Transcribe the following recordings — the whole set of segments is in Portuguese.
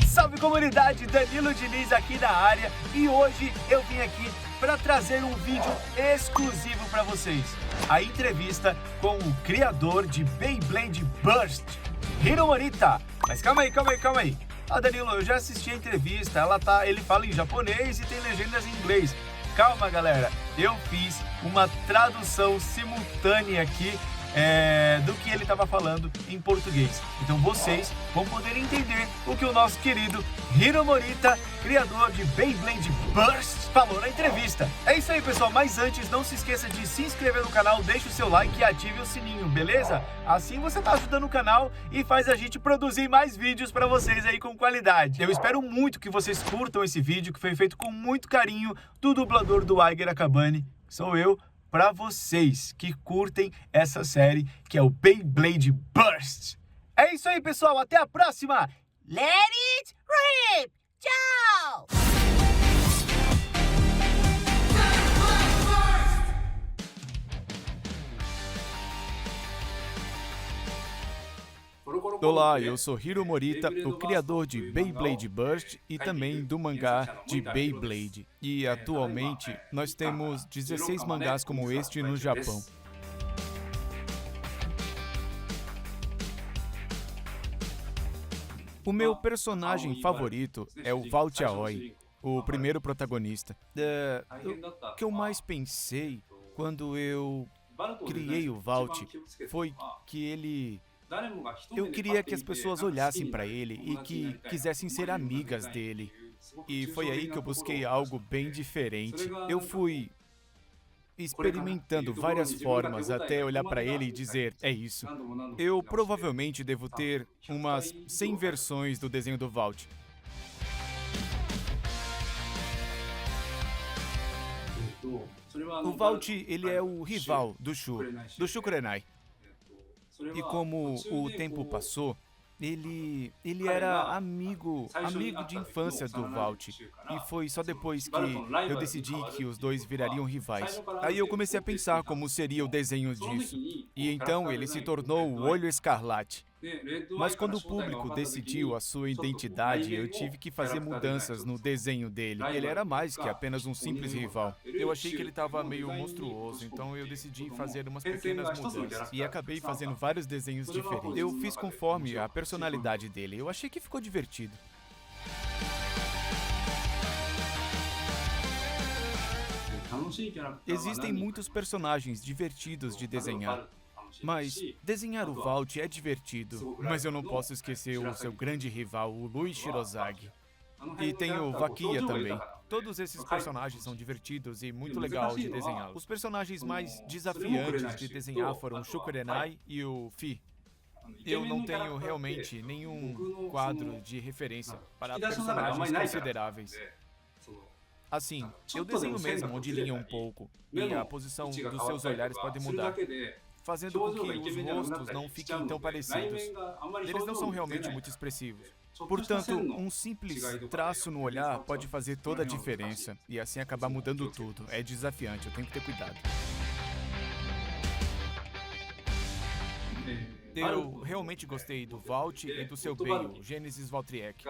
Salve comunidade, Danilo Diniz aqui na área e hoje eu vim aqui para trazer um vídeo exclusivo para vocês. A entrevista com o criador de Beyblade Burst, Hiro Morita. Mas calma aí. Danilo, eu já assisti a entrevista, ele fala em japonês e tem legendas em inglês. Calma galera, eu fiz uma tradução simultânea aqui do que ele estava falando em português. Então vocês vão poder entender o que o nosso querido Hiro Morita, criador de Beyblade Burst, falou na entrevista. É isso aí pessoal, mas antes não se esqueça de se inscrever no canal, deixa o seu like e ative o sininho, beleza? Assim você tá ajudando o canal e faz a gente produzir mais vídeos para vocês aí com qualidade. Eu espero muito que vocês curtam esse vídeo que foi feito com muito carinho do dublador do Eiger Akabane, que sou eu, para vocês que curtem essa série que é o Beyblade Burst. É isso aí, pessoal. Até a próxima. Let it rip! Tchau! Olá, eu sou Hiro Morita, o criador de Beyblade Burst e também do mangá de Beyblade. E atualmente nós temos 16 mangás como este no Japão. O meu personagem favorito é o Valt Aoi, o primeiro protagonista. O que eu mais pensei quando eu criei o Valt foi que eu queria que as pessoas olhassem para ele e que quisessem ser amigas dele. E foi aí que eu busquei algo bem diferente. Eu fui experimentando várias formas até olhar para ele e dizer, é isso. Eu provavelmente devo ter umas 100 versões do desenho do Valt. O Valt, ele é o rival do Shu Kurenai. E como o tempo passou, ele era amigo de infância do Valt. E foi só depois que eu decidi que os dois virariam rivais. Aí eu comecei a pensar como seria o desenho disso. E então ele se tornou o Olho Escarlate. Mas quando o público decidiu a sua identidade, eu tive que fazer mudanças no desenho dele. Ele era mais que apenas um simples rival. Eu achei que ele estava meio monstruoso, então eu decidi fazer umas pequenas mudanças. E acabei fazendo vários desenhos diferentes. Eu fiz conforme a personalidade dele. Eu achei que ficou divertido. Existem muitos personagens divertidos de desenhar. Mas desenhar o Valt é divertido, mas eu não posso esquecer o seu grande rival, o Lui Shirozagi. E tem o Vakia também. Todos esses personagens são divertidos e muito legal de desenhar. Os personagens mais desafiantes de desenhar foram o Shu Kurenai e o Fi. Eu não tenho realmente nenhum quadro de referência para personagens consideráveis. Assim, eu desenho mesmo onde linha um pouco, e a posição dos seus olhares pode mudar, fazendo com que os rostos não fiquem tão parecidos. Eles não são realmente muito expressivos. Portanto, um simples traço no olhar pode fazer toda a diferença, e assim acabar mudando tudo. É desafiante, eu tenho que ter cuidado. Eu realmente gostei do Valt e do seu Bey, o Genesis Valtriek.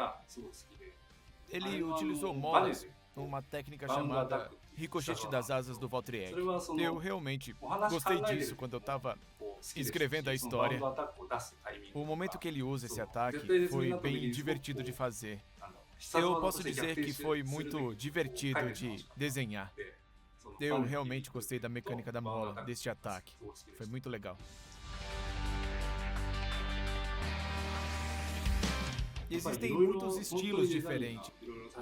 Ele utilizou molas, uma técnica chamada ricochete das asas do Valtriek. Eu realmente gostei disso quando eu estava escrevendo a história. O momento que ele usa esse ataque foi bem divertido de fazer. Eu posso dizer que foi muito divertido de desenhar. Eu realmente gostei da mecânica da mola, deste ataque. Foi muito legal. Existem muitos estilos diferentes,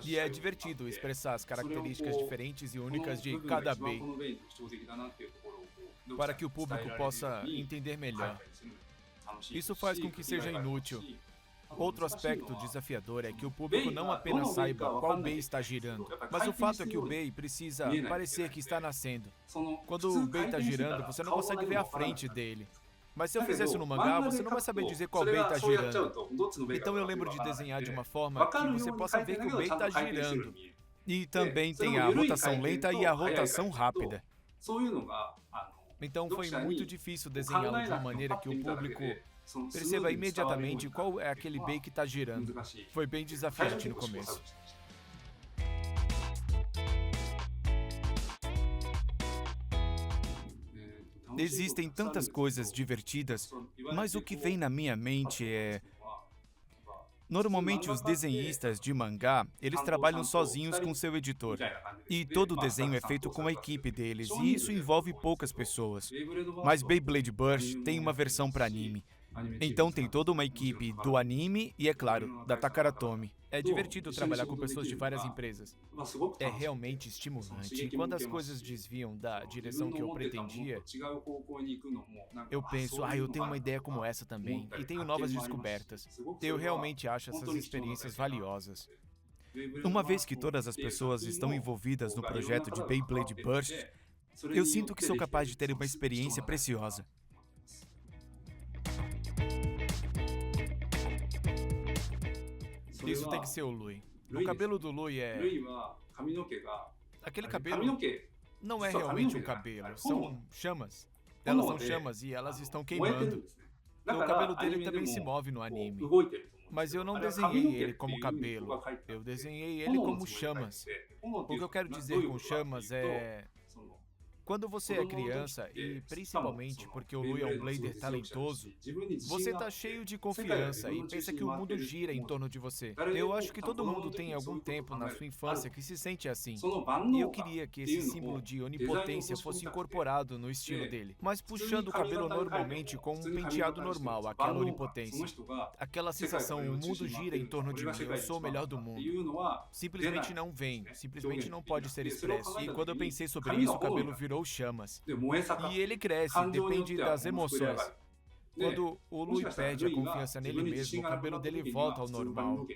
e é divertido expressar as características diferentes e únicas de cada Bey, para que o público possa entender melhor. Isso faz com que seja inútil. Outro aspecto desafiador é que o público não apenas saiba qual Bey está girando, mas o fato é que o Bey precisa parecer que está nascendo. Quando o Bey está girando, você não consegue ver a frente dele. Mas se eu fizer isso no mangá, você não vai saber dizer qual Bey está girando. Então eu lembro de desenhar de uma forma que você possa ver que o Bey está girando. E também tem a rotação lenta e a rotação rápida. Então foi muito difícil desenhá-lo de uma maneira que o público perceba imediatamente qual é aquele Bei que está girando. Foi bem desafiante no começo. Existem tantas coisas divertidas, mas o que vem na minha mente é... Normalmente, os desenhistas de mangá, eles trabalham sozinhos com seu editor. E todo o desenho é feito com a equipe deles, e isso envolve poucas pessoas. Mas Beyblade Burst tem uma versão para anime. Então tem toda uma equipe do anime e, é claro, da Takara Tomy. É divertido trabalhar com pessoas de várias empresas. É realmente estimulante. E quando as coisas desviam da direção que eu pretendia, eu penso, eu tenho uma ideia como essa também. E tenho novas descobertas. Eu realmente acho essas experiências valiosas. Uma vez que todas as pessoas estão envolvidas no projeto de Beyblade Burst, eu sinto que sou capaz de ter uma experiência preciosa. Isso tem que ser o Lui. O cabelo do Lui é... Aquele cabelo não é realmente um cabelo, são chamas. Elas são chamas e elas estão queimando. O cabelo dele também se move no anime. Mas eu não desenhei ele como cabelo, eu desenhei ele como chamas. O que eu quero dizer com chamas é... Quando você é criança, e principalmente porque o Lui é um blader talentoso, você tá cheio de confiança e pensa que o mundo gira em torno de você. Eu acho que todo mundo tem algum tempo na sua infância que se sente assim. E eu queria que esse símbolo de onipotência fosse incorporado no estilo dele, mas puxando o cabelo normalmente com um penteado normal, aquela onipotência. Aquela sensação, o mundo gira em torno de mim, eu sou o melhor do mundo. Simplesmente não vem, simplesmente não pode ser expresso. E quando eu pensei sobre isso, o cabelo virou chamas. E ele cresce, depende das emoções. Quando o Lui perde a confiança nele mesmo, o cabelo dele volta ao normal.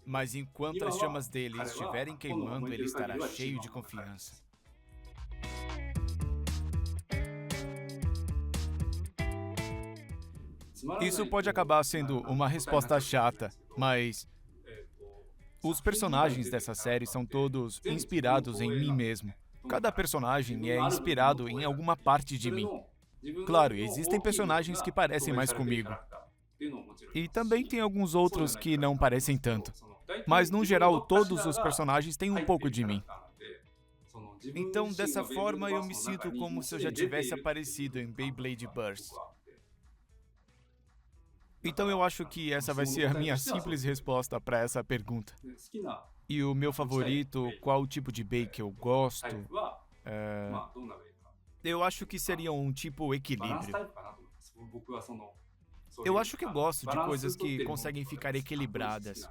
Mas enquanto as chamas dele estiverem queimando, ele estará cheio de confiança. Isso pode acabar sendo uma resposta chata, mas... Os personagens dessa série são todos inspirados em mim mesmo. Cada personagem é inspirado em alguma parte de mim. Claro, existem personagens que parecem mais comigo. E também tem alguns outros que não parecem tanto. Mas, no geral, todos os personagens têm um pouco de mim. Então, dessa forma, eu me sinto como se eu já tivesse aparecido em Beyblade Burst. Então, eu acho que essa vai ser a minha simples resposta para essa pergunta. E o meu favorito, qual tipo de Bei que eu gosto? Eu acho que seria um tipo equilíbrio. Eu acho que eu gosto de coisas que conseguem ficar equilibradas.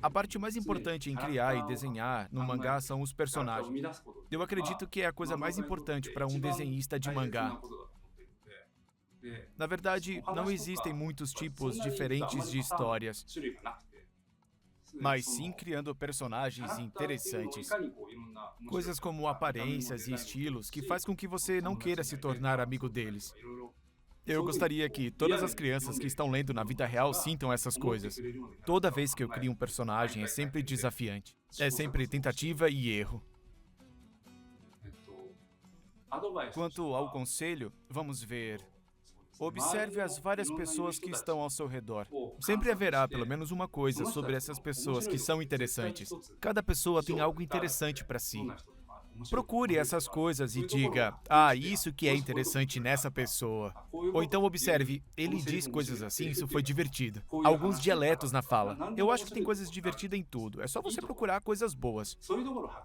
A parte mais importante em criar e desenhar no mangá são os personagens. Eu acredito que é a coisa mais importante para um desenhista de mangá. Na verdade, não existem muitos tipos diferentes de histórias, mas sim criando personagens interessantes. Coisas como aparências e estilos que faz com que você não queira se tornar amigo deles. Eu gostaria que todas as crianças que estão lendo na vida real sintam essas coisas. Toda vez que eu crio um personagem é sempre desafiante. É sempre tentativa e erro. Quanto ao conselho, vamos ver. Observe as várias pessoas que estão ao seu redor. Sempre haverá pelo menos uma coisa sobre essas pessoas que são interessantes. Cada pessoa tem algo interessante para si. Procure essas coisas e diga, isso que é interessante nessa pessoa. Ou então observe, ele diz coisas assim, isso foi divertido. Alguns dialetos na fala. Eu acho que tem coisas divertidas em tudo. É só você procurar coisas boas.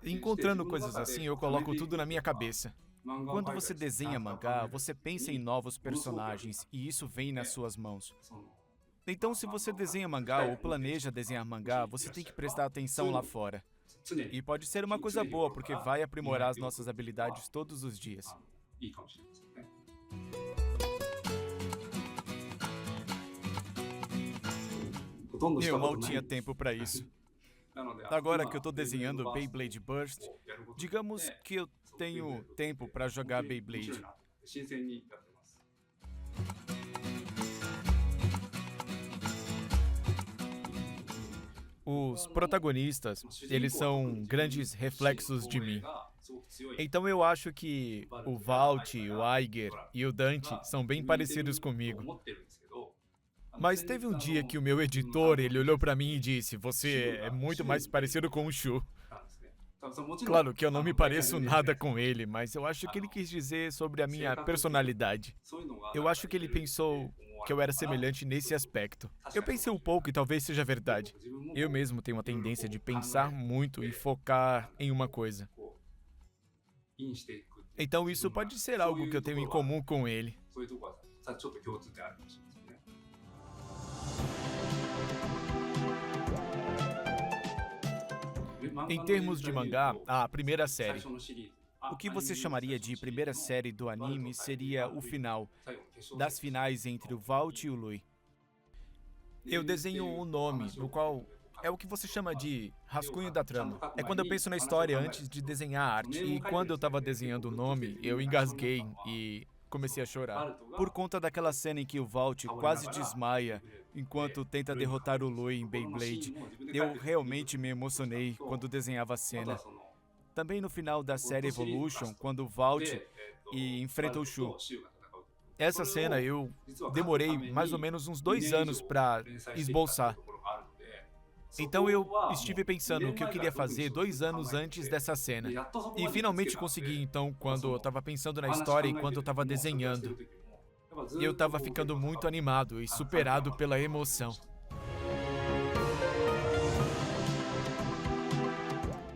Encontrando coisas assim, eu coloco tudo na minha cabeça. Quando você desenha mangá, você pensa em novos personagens e isso vem nas suas mãos. Então, se você desenha mangá ou planeja desenhar mangá, você tem que prestar atenção lá fora. E pode ser uma coisa boa, porque vai aprimorar as nossas habilidades todos os dias. Eu mal tinha tempo para isso. Agora que eu estou desenhando Beyblade Burst, digamos que eu tenho tempo para jogar Beyblade. Os protagonistas, eles são grandes reflexos de mim. Então eu acho que o Walt, o Iger e o Dante são bem parecidos comigo. Mas teve um dia que o meu editor, ele olhou pra mim e disse: "Você é muito mais parecido com o Shu." Claro que eu não me pareço nada com ele, mas eu acho que ele quis dizer sobre a minha personalidade. Eu acho que ele pensou que eu era semelhante nesse aspecto. Eu pensei um pouco e talvez seja verdade. Eu mesmo tenho a tendência de pensar muito e focar em uma coisa. Então isso pode ser algo que eu tenho em comum com ele. Em termos de mangá, a primeira série. O que você chamaria de primeira série do anime seria o final, das finais entre o Walt e o Lui. Eu desenho um nome, no qual é o que você chama de rascunho da trama. É quando eu penso na história antes de desenhar a arte. E quando eu estava desenhando o nome, eu engasguei e comecei a chorar. Por conta daquela cena em que o Walt quase desmaia enquanto tenta derrotar o Lui em Beyblade. Eu realmente me emocionei quando desenhava a cena. Também no final da série Evolution, quando o Walt enfrenta o Shu. Essa cena eu demorei mais ou menos uns 2 anos para esboçar. Então eu estive pensando o que eu queria fazer 2 anos antes dessa cena. E finalmente consegui, então, quando eu estava pensando na história e quando eu estava desenhando. Eu estava ficando muito animado e superado pela emoção.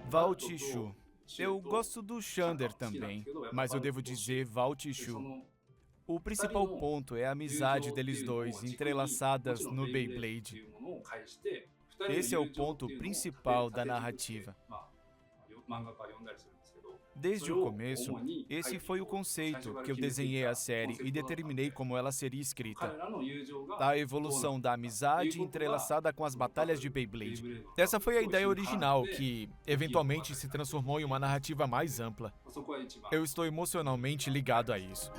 Walt e Shu. Eu gosto do Xander também, mas eu devo dizer Walt e Shu. O principal ponto é a amizade deles dois, entrelaçadas no Beyblade. Esse é o ponto principal da narrativa. Desde o começo, esse foi o conceito que eu desenhei a série e determinei como ela seria escrita. A evolução da amizade entrelaçada com as batalhas de Beyblade. Essa foi a ideia original, que eventualmente se transformou em uma narrativa mais ampla. Eu estou emocionalmente ligado a isso.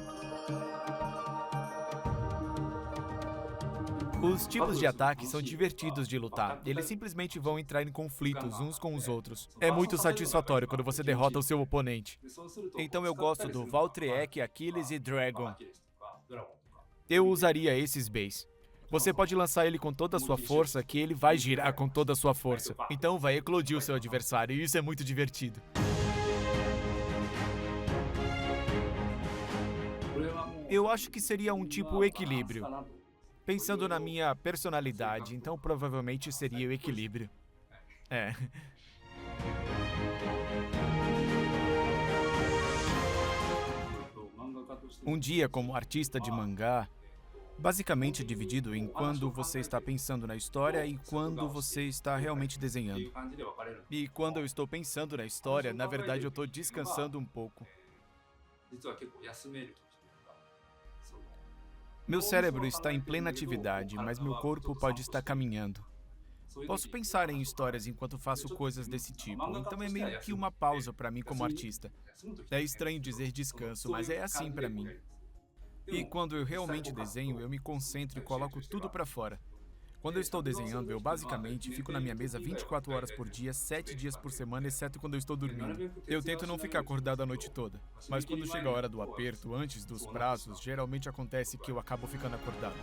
Os tipos de ataque são divertidos de lutar. Eles simplesmente vão entrar em conflitos uns com os outros. É muito satisfatório quando você derrota o seu oponente. Então eu gosto do Valtryek, Achilles e Dragon. Eu usaria esses Beis. Você pode lançar ele com toda a sua força, que ele vai girar com toda a sua força. Então vai eclodir o seu adversário, e isso é muito divertido. Eu acho que seria um tipo equilíbrio. Pensando na minha personalidade, então provavelmente seria o equilíbrio. É. Um dia como artista de mangá, basicamente é dividido em quando você está pensando na história e quando você está realmente desenhando. E quando eu estou pensando na história, na verdade eu estou descansando um pouco. Meu cérebro está em plena atividade, mas meu corpo pode estar caminhando. Posso pensar em histórias enquanto faço coisas desse tipo, então é meio que uma pausa para mim como artista. É estranho dizer descanso, mas é assim para mim. E quando eu realmente desenho, eu me concentro e coloco tudo para fora. Quando eu estou desenhando, eu basicamente fico na minha mesa 24 horas por dia, 7 dias por semana, exceto quando eu estou dormindo. Eu tento não ficar acordado a noite toda, mas quando chega a hora do aperto, antes dos prazos, geralmente acontece que eu acabo ficando acordado.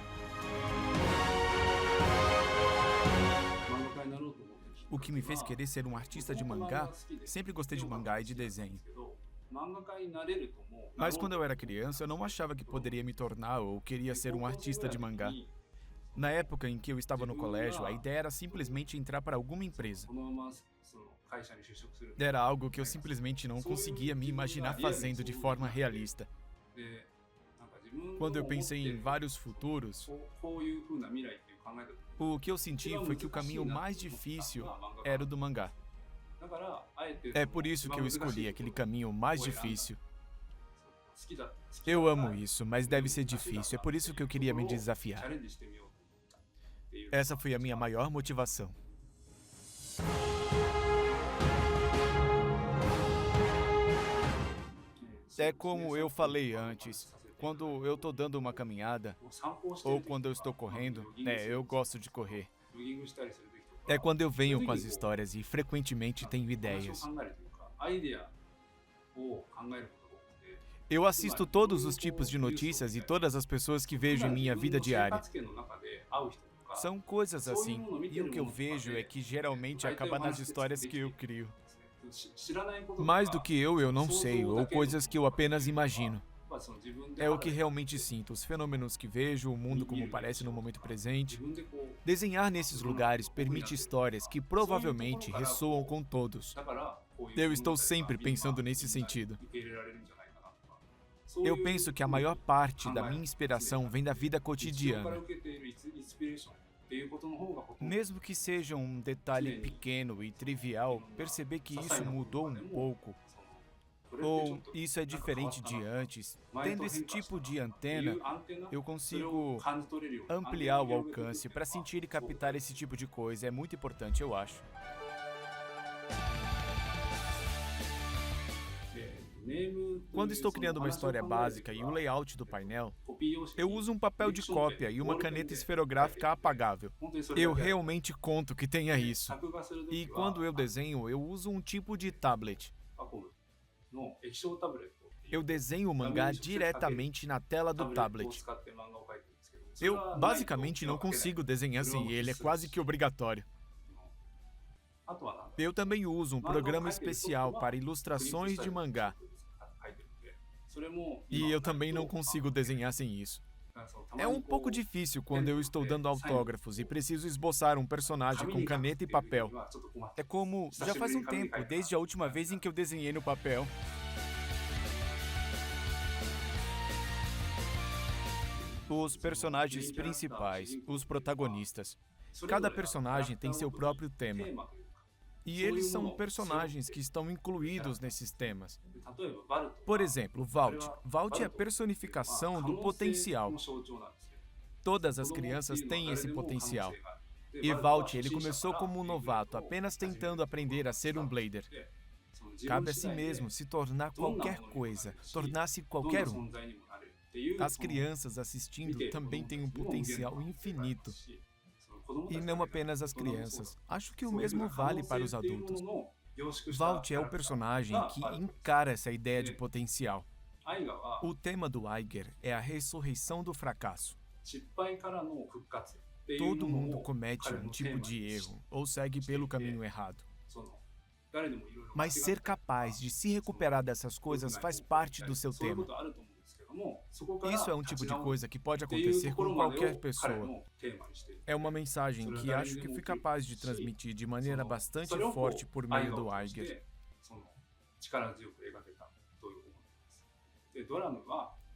O que me fez querer ser um artista de mangá, sempre gostei de mangá e de desenho. Mas quando eu era criança, eu não achava que poderia me tornar ou queria ser um artista de mangá. Na época em que eu estava no colégio, a ideia era simplesmente entrar para alguma empresa. Era algo que eu simplesmente não conseguia me imaginar fazendo de forma realista. Quando eu pensei em vários futuros, o que eu senti foi que o caminho mais difícil era o do mangá. É por isso que eu escolhi aquele caminho mais difícil. Eu amo isso, mas deve ser difícil. É por isso que eu queria me desafiar. Essa foi a minha maior motivação. É como eu falei antes, quando eu estou dando uma caminhada, ou quando eu estou correndo, eu gosto de correr. É quando eu venho com as histórias e frequentemente tenho ideias. Eu assisto todos os tipos de notícias e todas as pessoas que vejo em minha vida diária. São coisas assim, e o que eu vejo é que geralmente acaba nas histórias que eu crio. Mais do que eu não sei, ou coisas que eu apenas imagino. É o que realmente sinto, os fenômenos que vejo, o mundo como parece no momento presente. Desenhar nesses lugares permite histórias que provavelmente ressoam com todos. Eu estou sempre pensando nesse sentido. Eu penso que a maior parte da minha inspiração vem da vida cotidiana. Mesmo que seja um detalhe pequeno e trivial, perceber que isso mudou um pouco, ou isso é diferente de antes, tendo esse tipo de antena, eu consigo ampliar o alcance para sentir e captar esse tipo de coisa. É muito importante, eu acho. Quando estou criando uma história básica e o layout do painel, eu uso um papel de cópia e uma caneta esferográfica apagável. Eu realmente conto que tenha isso. E quando eu desenho, eu uso um tipo de tablet. Eu desenho o mangá diretamente na tela do tablet. Eu basicamente não consigo desenhar sem ele, é quase que obrigatório. Eu também uso um programa especial para ilustrações de mangá. E eu também não consigo desenhar sem isso. É um pouco difícil quando eu estou dando autógrafos e preciso esboçar um personagem com caneta e papel. É como, já faz um tempo, desde a última vez em que eu desenhei no papel. Os personagens principais, os protagonistas. Cada personagem tem seu próprio tema. E eles são personagens que estão incluídos nesses temas. Por exemplo, Valt. Valt é a personificação do potencial. Todas as crianças têm esse potencial. E Valt, ele começou como um novato, apenas tentando aprender a ser um Blader. Cabe a si mesmo se tornar qualquer coisa, tornar-se qualquer um. As crianças assistindo também têm um potencial infinito. E não apenas as crianças. Acho que o mesmo vale para os adultos. Valt é o personagem que encara essa ideia de potencial. O tema do Aiger é a ressurreição do fracasso. Todo mundo comete um tipo de erro ou segue pelo caminho errado. Mas ser capaz de se recuperar dessas coisas faz parte do seu tema. Isso é um tipo de coisa que pode acontecer com qualquer pessoa. É uma mensagem que acho que fui capaz de transmitir de maneira bastante forte por meio do Aiger.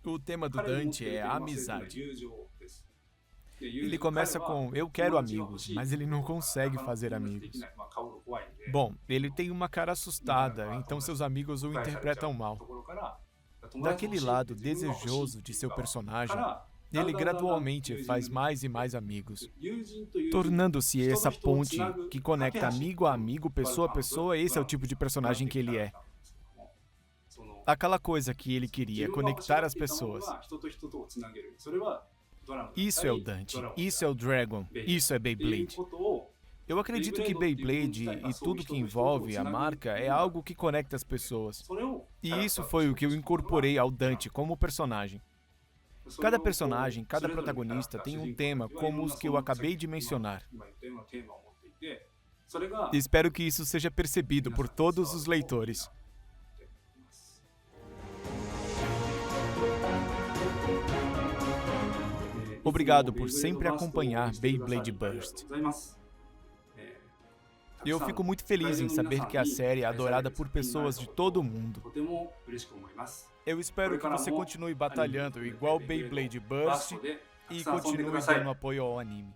O tema do Dante é a amizade. Ele começa com "eu quero amigos", mas ele não consegue fazer amigos. Bom, ele tem uma cara assustada, então seus amigos o interpretam mal. Daquele lado desejoso de seu personagem, ele gradualmente faz mais e mais amigos, tornando-se essa ponte que conecta amigo a amigo, pessoa a pessoa. Esse é o tipo de personagem que ele é. Aquela coisa que ele queria, conectar as pessoas. Isso é o Dante, isso é o Dragon, isso é Beyblade. Eu acredito que Beyblade e tudo que envolve a marca é algo que conecta as pessoas. E isso foi o que eu incorporei ao Dante como personagem. Cada personagem, cada protagonista tem um tema como os que eu acabei de mencionar. Espero que isso seja percebido por todos os leitores. Obrigado por sempre acompanhar Beyblade Burst. Eu fico muito feliz em saber que a série é adorada por pessoas de todo o mundo. Eu espero que você continue batalhando igual Beyblade Burst e continue dando apoio ao anime.